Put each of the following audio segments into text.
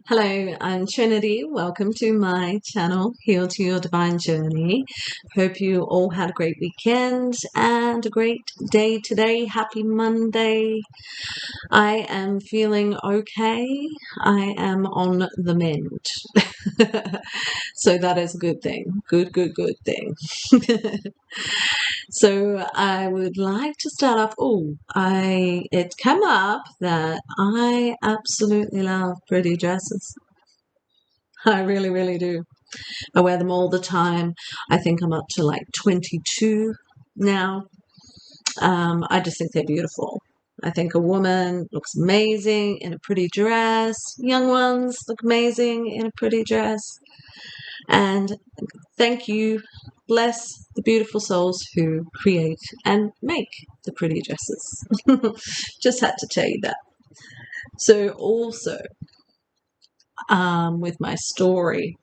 Hello, I'm Trinity. Welcome to my channel, Heal to Your Divine Journey. Hope you all had a great weekend and a great day today. Happy Monday. I am feeling okay. I am on the mend. So that is a good thing. Good thing. So I would like to start off. It came up that I absolutely love pretty dresses. I really do. I wear them all the time. I think I'm up to like 22 now. I just think they're beautiful. I think a woman looks amazing in a pretty dress. Young ones look amazing in a pretty dress. And thank you. Bless the beautiful souls who create and make the pretty dresses. Just had to tell you that. So also, with my story,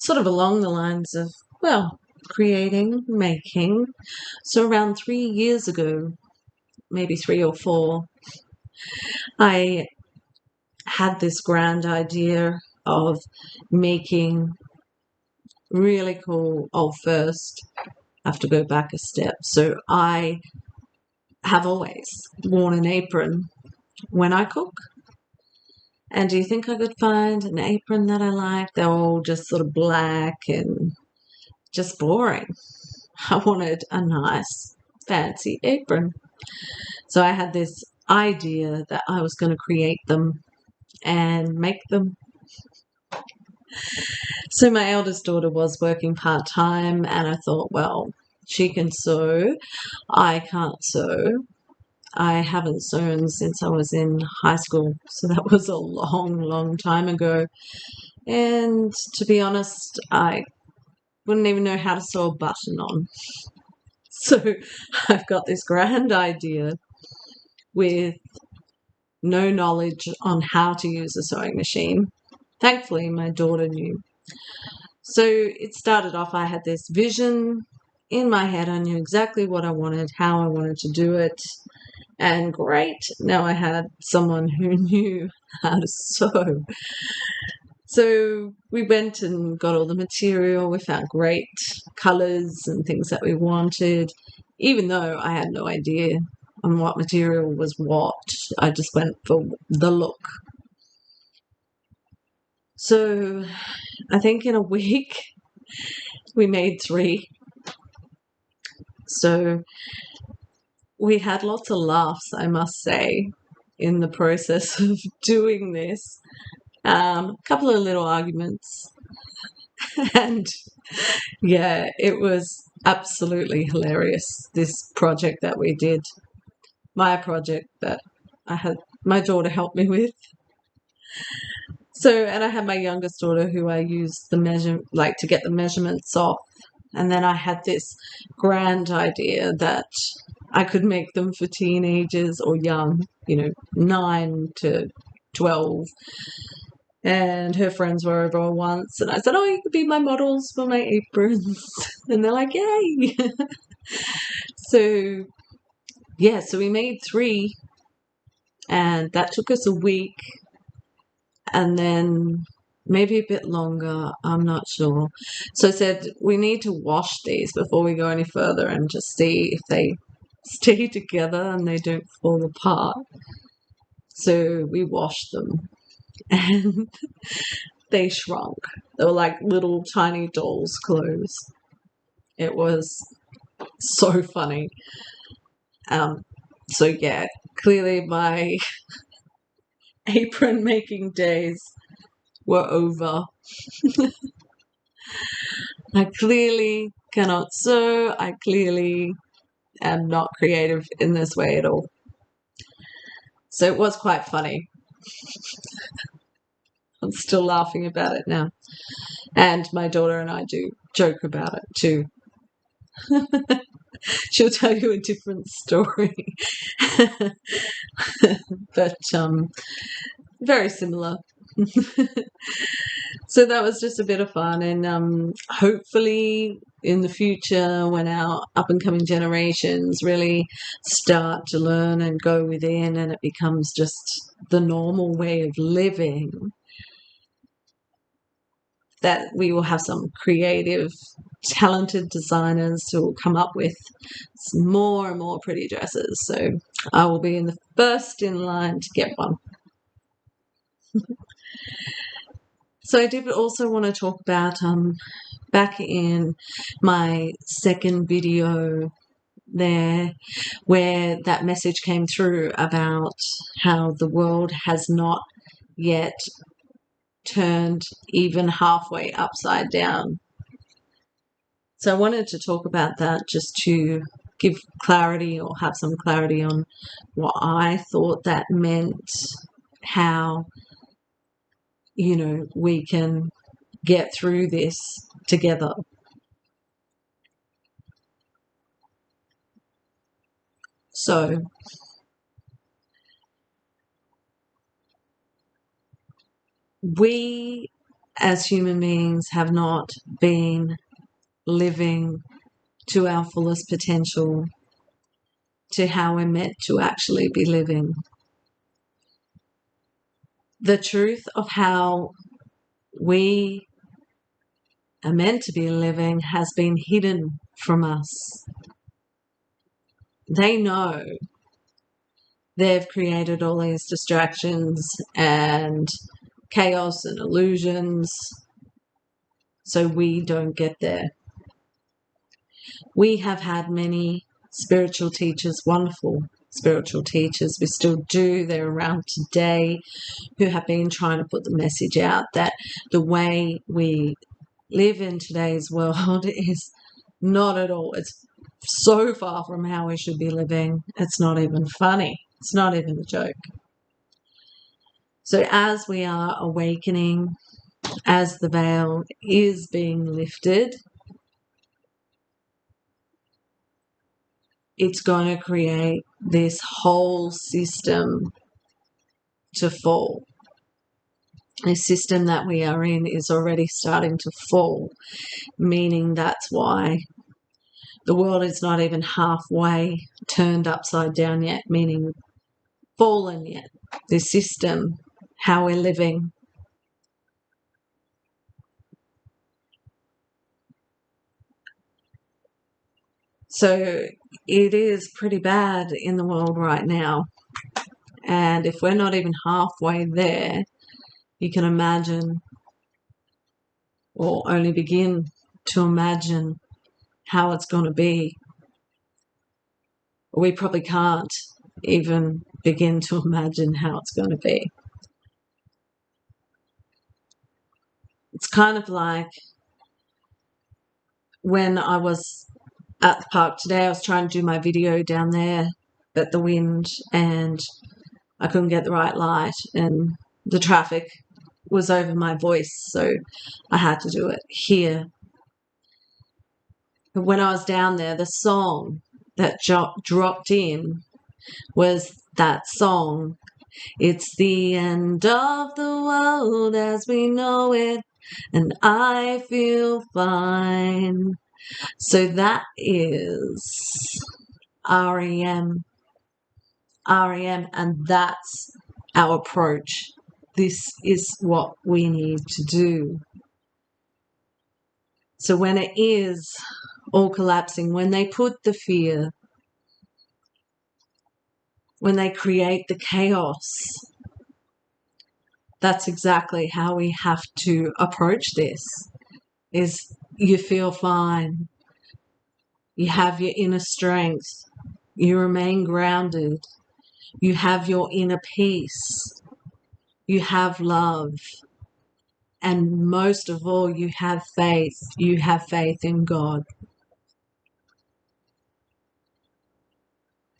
sort of along the lines of, well, creating, making. So around 3 years ago, maybe 3 or 4, I had this grand idea of making really cool. Oh, first, I have to go back a step. So I have always worn an apron when I cook. And do you think I could find an apron that I like? They're all just sort of black and just boring. I wanted a nice, fancy apron. So I had this idea that I was going to create them and make them. So my eldest daughter was working part time, and I thought, well, she can sew. I can't sew. I haven't sewn since I was in high school. So that was a long time ago. And to be honest, I wouldn't even know how to sew a button on. So I've got this grand idea with no knowledge on how to use a sewing machine. Thankfully, my daughter knew. So it started off, I had this vision in my head. I knew exactly what I wanted, how I wanted to do it. And great, now I had someone who knew how to sew. So we went and got all the material. We found great colors and things that we wanted, even though I had no idea on what material was what. I just went for the look. So I think in a week we made 3. So we had lots of laughs, I must say, in the process of doing this. A couple of little arguments. And yeah, it was absolutely hilarious, this project that we did. My project that I had my daughter help me with. So, and I had my youngest daughter who I used to get the measurements off. And then I had this grand idea that I could make them for teenagers or young, 9 to 12. And her friends were over once, and I said, oh, you could be my models for my aprons. And they're like, yay. So, yeah, so we made 3, and that took us a week. And then maybe a bit longer, I'm not sure. So I said, we need to wash these before we go any further and just see if they stay together and they don't fall apart. So we washed them and they shrunk. They were like little tiny dolls' clothes. It was so funny. So yeah, clearly my apron making days were over. I clearly cannot sew. I clearly am not creative in this way at all. So it was quite funny. I'm still laughing about it now. And my daughter and I do joke about it too. She'll tell you a different story. But very similar. So that was just a bit of fun, and hopefully in the future, when our up and coming generations really start to learn and go within, and it becomes just the normal way of living, that we will have some creative, talented designers who will come up with more and more pretty dresses. So I will be in the first in line to get one. So I did also want to talk about back in my second video there, where that message came through about how the world has not yet turned even halfway upside down. So I wanted to talk about that just to give clarity, or have some clarity on what I thought that meant, how, we can get through this together. So we as human beings have not been living to our fullest potential, to how we're meant to actually be living. The truth of how we are meant to be living has been hidden from us. They know they've created all these distractions and chaos and illusions, so we don't get there. We have had many spiritual teachers, wonderful spiritual teachers. We still do. They're around today, who have been trying to put the message out that the way we live in today's world is not at all. It's so far from how we should be living. It's not even funny. It's not even a joke. So as we are awakening, as the veil is being lifted, it's going to create this whole system to fall. The system that we are in is already starting to fall, meaning that's why the world is not even halfway turned upside down yet, meaning fallen yet. The system, how we're living. So it is pretty bad in the world right now. And if we're not even halfway there, you can imagine, or only begin to imagine, how it's going to be. We probably can't even begin to imagine how it's going to be. It's kind of like when I was at the park today. I was trying to do my video down there, but the wind, and I couldn't get the right light, and the traffic was over my voice, so I had to do it here. But when I was down there, the song that dropped in was that song, "It's the end of the world as we know it, and I feel fine." So that is REM. REM, and that's our approach. This is what we need to do. So when it is all collapsing, when they put the fear, when they create the chaos, that's exactly how we have to approach this. Is you feel fine, you have your inner strength, you remain grounded, you have your inner peace, you have love, and most of all, you have faith. You have faith in God.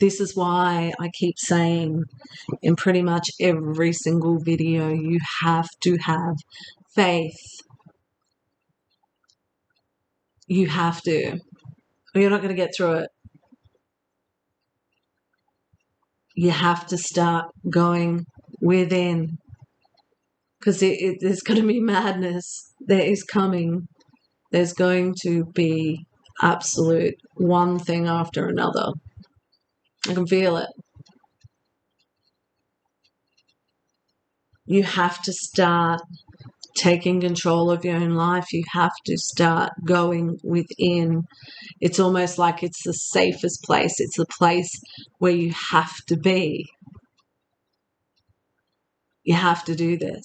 This is why I keep saying in pretty much every single video, you have to have faith. You have to, or you're not going to get through it. You have to start going within, because there's going to be madness. There is coming. There's going to be absolute one thing after another. I can feel it. You have to start taking control of your own life. You have to start going within. It's almost like it's the safest place. It's the place where you have to be. You have to do this.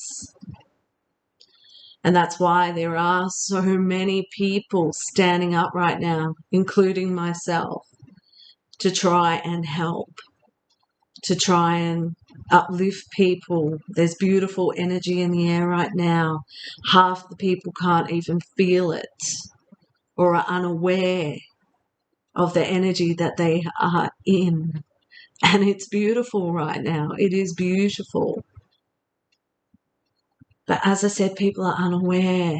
And that's why there are so many people standing up right now, including myself, to try and help, to try and uplift people. There's beautiful energy in the air right now. Half the people can't even feel it or are unaware of the energy that they are in. And it's beautiful right now. It is beautiful. But as I said, people are unaware.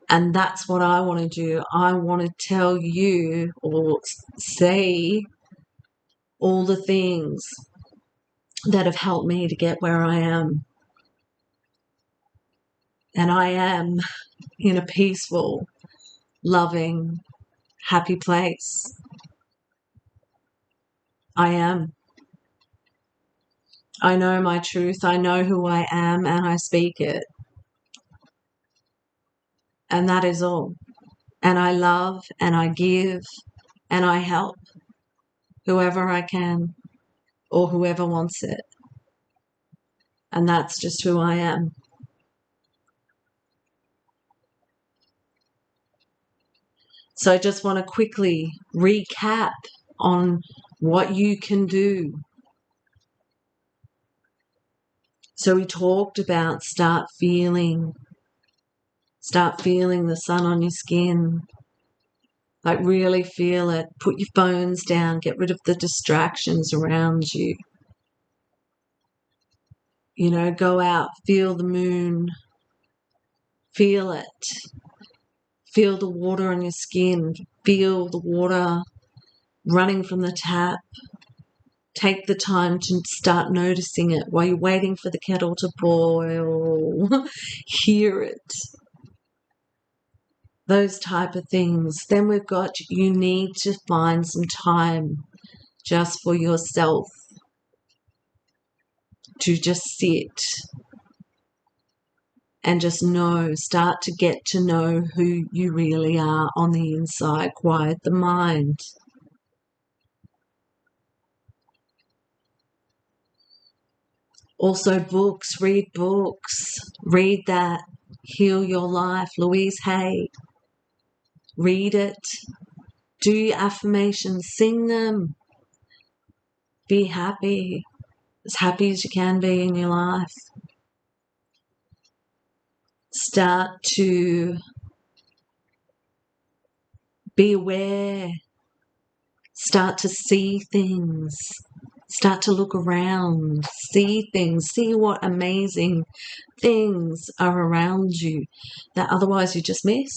And that's what I want to do. I want to tell you or say all the things that have helped me to get where I am. And I am in a peaceful, loving, happy place. I am. I know my truth. I know who I am, and I speak it. And that is all. And I love and I give and I help whoever I can or whoever wants it. And that's just who I am. So I just want to quickly recap on what you can do. So we talked about start feeling the sun on your skin. Like really feel it. Put your phones down. Get rid of the distractions around you. You know, go out, feel the moon. Feel it. Feel the water on your skin. Feel the water running from the tap. Take the time to start noticing it while you're waiting for the kettle to boil. Hear it. Those type of things. Then we've got, you need to find some time just for yourself to just sit and just start to get to know who you really are on the inside. Quiet the mind. Also books, read that, Heal Your Life, Louise Hay. Read it, do your affirmations, sing them, be happy as you can be in your life. Start to be aware, start to see things, start to look around, see things, see what amazing things are around you that otherwise you just miss.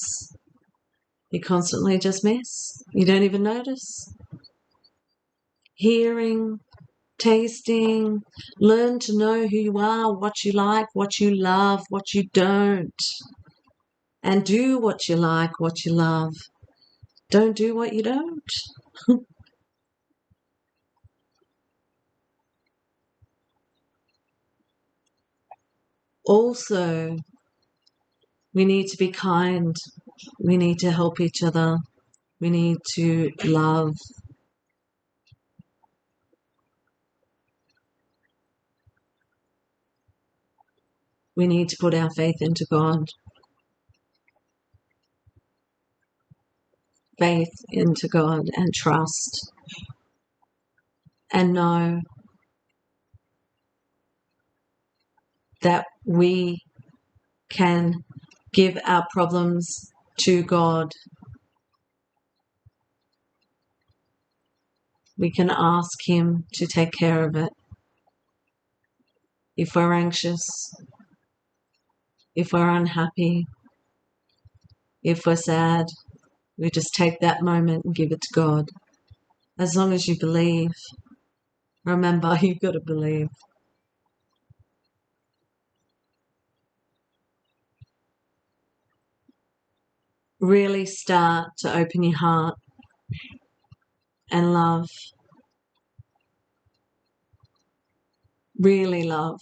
You constantly just miss. You don't even notice. Hearing, tasting, learn to know who you are, what you like, what you love, what you don't. And do what you like, what you love. Don't do what you don't. Also, we need to be kind. We need to help each other. We need to love. We need to put our faith into God. Faith into God and trust. And know that we can give our problems to God. We can ask Him to take care of it. If we're anxious, if we're unhappy, if we're sad, we just take that moment and give it to God. As long as you believe. Remember, you've got to believe. Really start to open your heart and love. really love.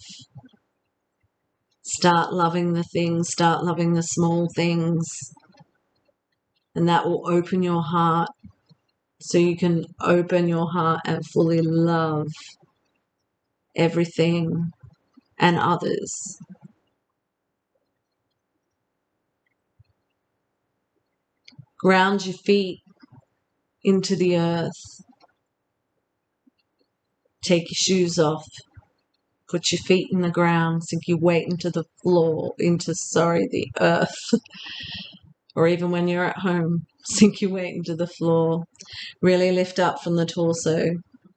Start loving the things, start loving the small things, and that will open your heart so you can open your heart and fully love everything and others. Ground your feet into the earth. Take your shoes off. Put your feet in the ground. Sink your weight into the floor, the earth. Or even when you're at home, sink your weight into the floor. Really lift up from the torso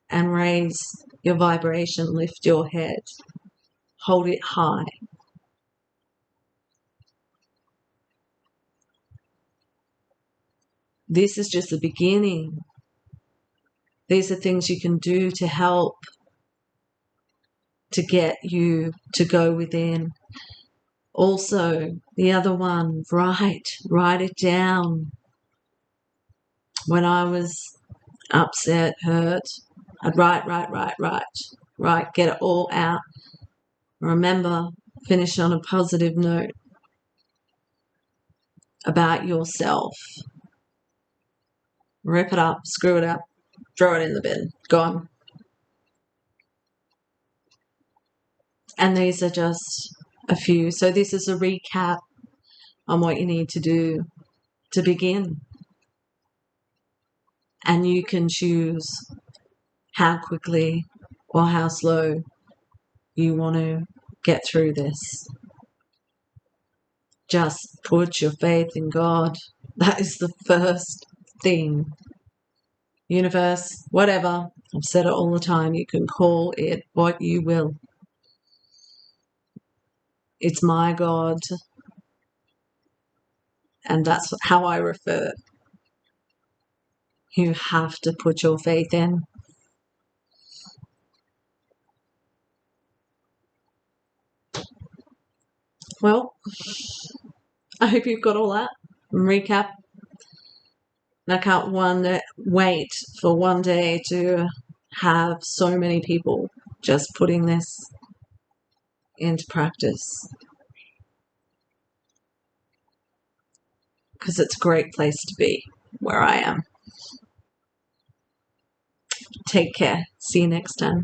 and raise your vibration. Lift your head. Hold it high. This is just the beginning. These are things you can do to help to get you to go within. Also, the other one, write it down. When I was upset, hurt, I'd write, get it all out. Remember, finish on a positive note about yourself. Rip it up, screw it up, throw it in the bin, gone. And these are just a few. So this is a recap on what you need to do to begin. And you can choose how quickly or how slow you want to get through this. Just put your faith in God. That is the first thing. Universe, whatever. I've said it all the time. You can call it what you will. It's my God. And that's how I refer. You have to put your faith in. Well, I hope you've got all that. Recap. I can't wait for one day to have so many people just putting this into practice. Because it's a great place to be where I am. Take care. See you next time.